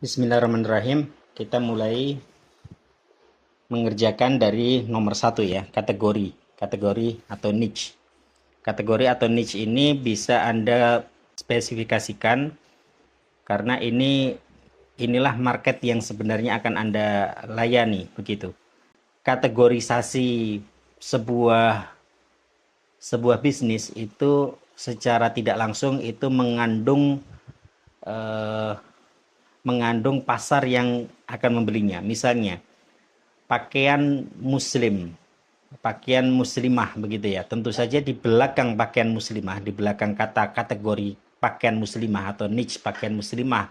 Bismillahirrahmanirrahim. Kita mulai mengerjakan dari nomor satu ya, kategori atau niche. Kategori atau niche ini bisa Anda spesifikasikan karena inilah market yang sebenarnya akan Anda layani begitu. Kategorisasi sebuah sebuah bisnis itu secara tidak langsung itu eh, mengandung pasar yang akan membelinya. Misalnya pakaian muslim, pakaian muslimah begitu ya. Tentu saja di belakang pakaian muslimah, di belakang kata kategori pakaian muslimah atau niche pakaian muslimah,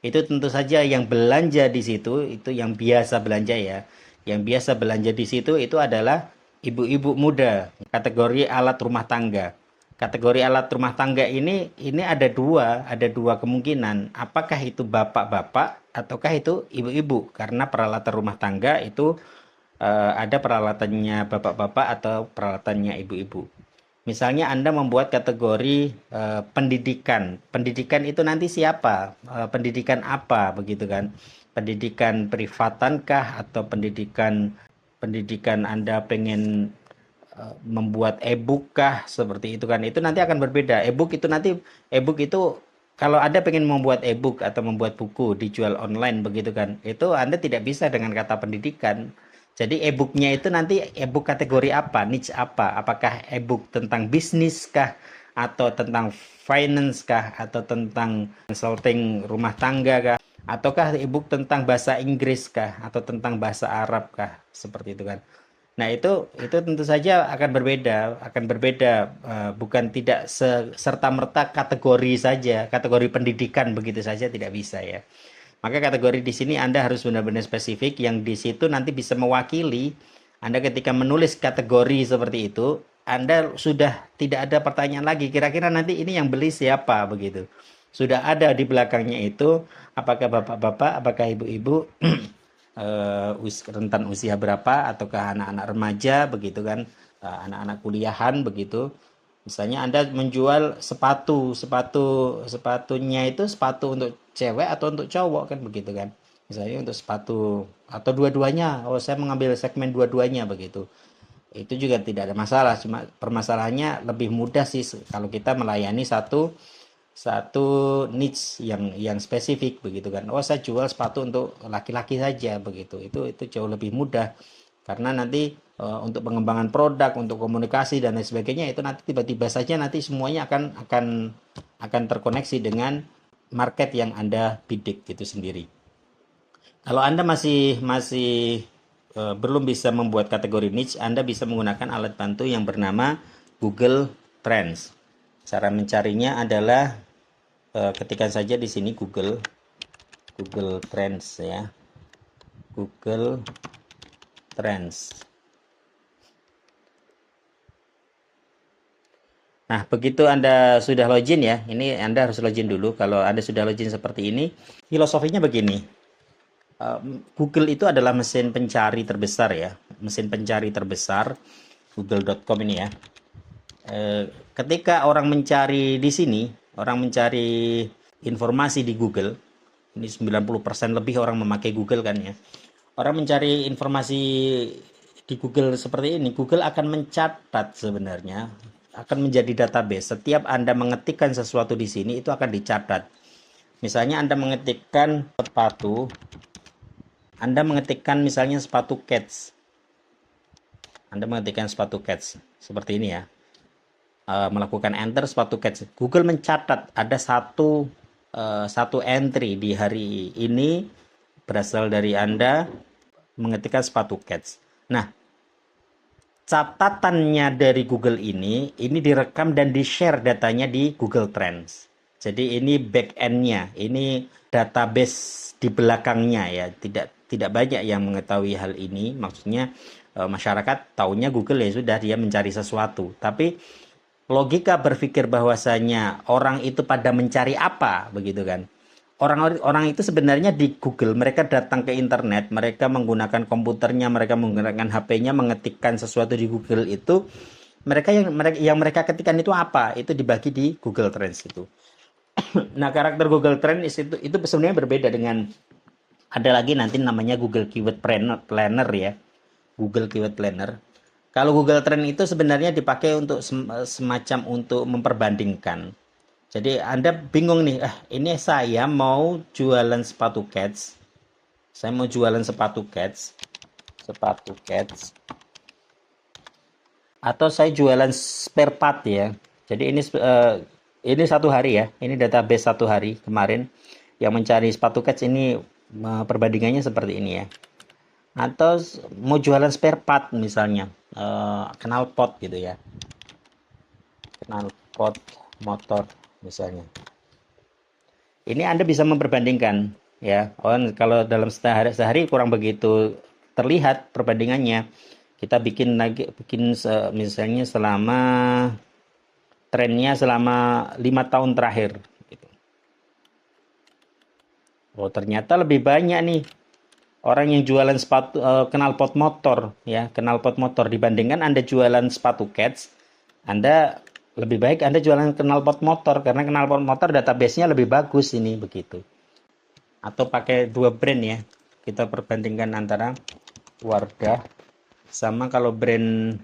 itu tentu saja yang belanja di situ itu yang biasa belanja ya. Yang biasa belanja di situ itu adalah ibu-ibu muda, kategori alat rumah tangga. Kategori alat rumah tangga ini ada dua kemungkinan. Apakah itu bapak-bapak ataukah itu ibu-ibu? Karena peralatan rumah tangga itu ada peralatannya bapak-bapak atau peralatannya ibu-ibu. Misalnya Anda membuat kategori pendidikan. Pendidikan itu nanti siapa? Pendidikan apa begitu kan? Pendidikan privatankah atau pendidikan pendidikan Anda pengen membuat e-book kah seperti itu kan? Itu nanti akan berbeda. E-book itu kalau Anda pengen membuat e-book atau membuat buku dijual online begitu kan, itu Anda tidak bisa dengan kata pendidikan. Jadi e-booknya itu nanti e-book kategori apa, niche apa? Apakah e-book tentang bisnis kah, atau tentang finance kah, atau tentang consulting rumah tangga kah, ataukah e-book tentang bahasa Inggris kah, atau tentang bahasa Arab kah, seperti itu kan? Nah, itu tentu saja akan berbeda, bukan tidak serta-merta kategori saja, kategori pendidikan begitu saja tidak bisa ya. Maka kategori di sini Anda harus benar-benar spesifik yang di situ nanti bisa mewakili Anda ketika menulis kategori seperti itu, Anda sudah tidak ada pertanyaan lagi, kira-kira nanti ini yang beli siapa begitu. Sudah ada di belakangnya itu apakah bapak-bapak, apakah ibu-ibu, rentan usia berapa ataukah anak-anak remaja begitu kan, anak-anak kuliahan begitu. Misalnya Anda menjual sepatunya itu sepatu untuk cewek atau untuk cowok kan begitu kan. Misalnya untuk sepatu atau dua-duanya. Oh, saya mengambil segmen dua-duanya begitu. Itu juga tidak ada masalah, cuma permasalahannya lebih mudah sih kalau kita melayani satu satu niche yang spesifik begitu kan. Oh, saya jual sepatu untuk laki-laki saja begitu. Itu jauh lebih mudah karena nanti untuk pengembangan produk, untuk komunikasi dan lain sebagainya itu nanti tiba-tiba saja nanti semuanya akan terkoneksi dengan market yang Anda bidik itu sendiri. Kalau Anda masih masih belum bisa membuat kategori niche, Anda bisa menggunakan alat bantu yang bernama Google Trends. Cara mencarinya adalah ketikkan saja di sini Google Trends ya. Google Trends. Nah, begitu Anda sudah login ya, ini Anda harus login dulu. Kalau Anda sudah login seperti ini, filosofinya begini. Google itu adalah mesin pencari terbesar ya, mesin pencari terbesar google.com ini ya. Ketika orang mencari di sini, orang mencari informasi di Google, ini 90% lebih orang memakai Google kan ya. Orang mencari informasi di Google seperti ini, Google akan mencatat sebenarnya, akan menjadi database. Setiap Anda mengetikkan sesuatu di sini itu akan dicatat. Misalnya Anda mengetikkan sepatu, Anda mengetikkan misalnya sepatu cats. Anda mengetikkan sepatu cats seperti ini ya. Melakukan enter sepatu cats. Google mencatat ada satu entry di hari ini berasal dari Anda mengetikkan sepatu cats. Nah, catatannya dari Google ini direkam dan di-share datanya di Google Trends. Jadi ini back end-nya, ini database di belakangnya ya. Tidak banyak yang mengetahui hal ini. Maksudnya masyarakat taunya Google ya sudah dia mencari sesuatu. Tapi logika berpikir bahwasanya orang itu pada mencari apa begitu kan. Orang itu sebenarnya di Google, mereka datang ke internet, mereka menggunakan komputernya, mereka menggunakan HP-nya, mengetikkan sesuatu di Google itu, mereka ketikkan itu apa? Itu dibagi di Google Trends itu. Nah, karakter Google Trends itu sebenarnya berbeda dengan Ada lagi nanti namanya Google Keyword Planner ya. Google Keyword Planner. Kalau Google Trend itu sebenarnya dipakai untuk semacam untuk memperbandingkan. Jadi Anda bingung nih, ini saya mau jualan sepatu cats. Saya mau jualan sepatu cats. Atau saya jualan spare part ya. Jadi ini satu hari ya. Ini database satu hari kemarin yang mencari sepatu cats ini perbandingannya seperti ini ya. Atau mau jualan spare part misalnya, knalpot gitu ya. Knalpot motor misalnya. Ini Anda bisa memperbandingkan ya. Kalau dalam sehari kurang begitu terlihat perbandingannya. Kita bikin misalnya selama trennya selama 5 tahun terakhir gitu. Oh, ternyata lebih banyak nih orang yang jualan sepatu knalpot motor ya, knalpot motor dibandingkan Anda jualan sepatu cats. Anda lebih baik Anda jualan knalpot motor karena knalpot motor database-nya lebih bagus ini begitu. Atau pakai dua brand ya. Kita perbandingkan antara Wardah sama kalau brand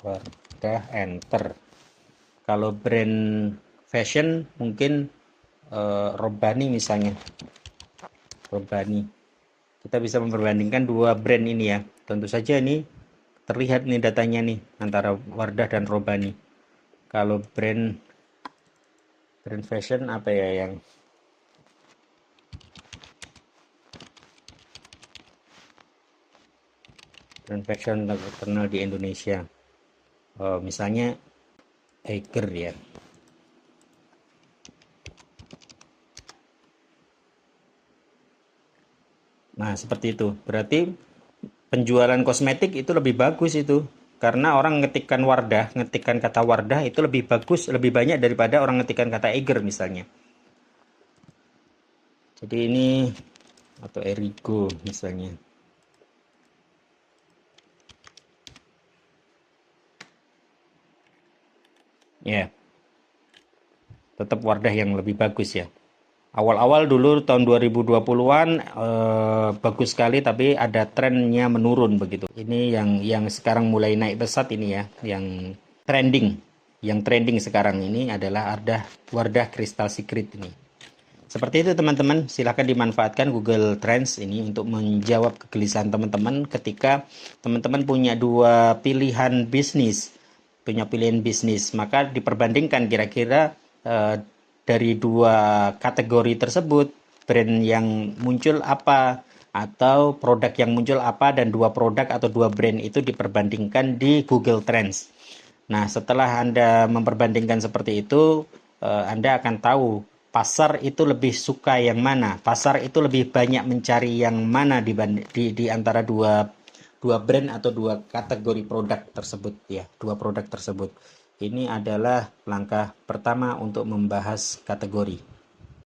Wardah Enter. Kalau brand fashion mungkin Robani misalnya. Robani. Kita bisa memperbandingkan dua brand ini ya. Tentu saja ini terlihat nih datanya nih antara Wardah dan Robani. Kalau brand fashion apa ya yang brand fashion terkenal di Indonesia? Misalnya Eiger ya. Nah, seperti itu. Berarti penjualan kosmetik itu lebih bagus itu. Karena orang ngetikkan Wardah, ngetikkan kata Wardah itu lebih bagus, lebih banyak daripada orang ngetikkan kata Eiger misalnya. Jadi ini atau Erigo misalnya. Ya. Tetap Wardah yang lebih bagus ya. Awal-awal dulu tahun 2020-an bagus sekali tapi ada trennya menurun begitu. Ini yang sekarang mulai naik pesat ini ya, yang trending. Yang trending sekarang ini adalah Wardah Crystal Secret ini. Seperti itu teman-teman, silahkan dimanfaatkan Google Trends ini untuk menjawab kegelisahan teman-teman ketika teman-teman punya dua pilihan bisnis. Maka diperbandingkan kira-kira dari dua kategori tersebut, brand yang muncul apa atau produk yang muncul apa, dan dua produk atau dua brand itu diperbandingkan di Google Trends. Nah, setelah Anda memperbandingkan seperti itu, Anda akan tahu pasar itu lebih suka yang mana, pasar itu lebih banyak mencari yang mana di antara dua brand atau dua kategori produk tersebut ya, dua produk tersebut. Ini adalah langkah pertama untuk membahas kategori.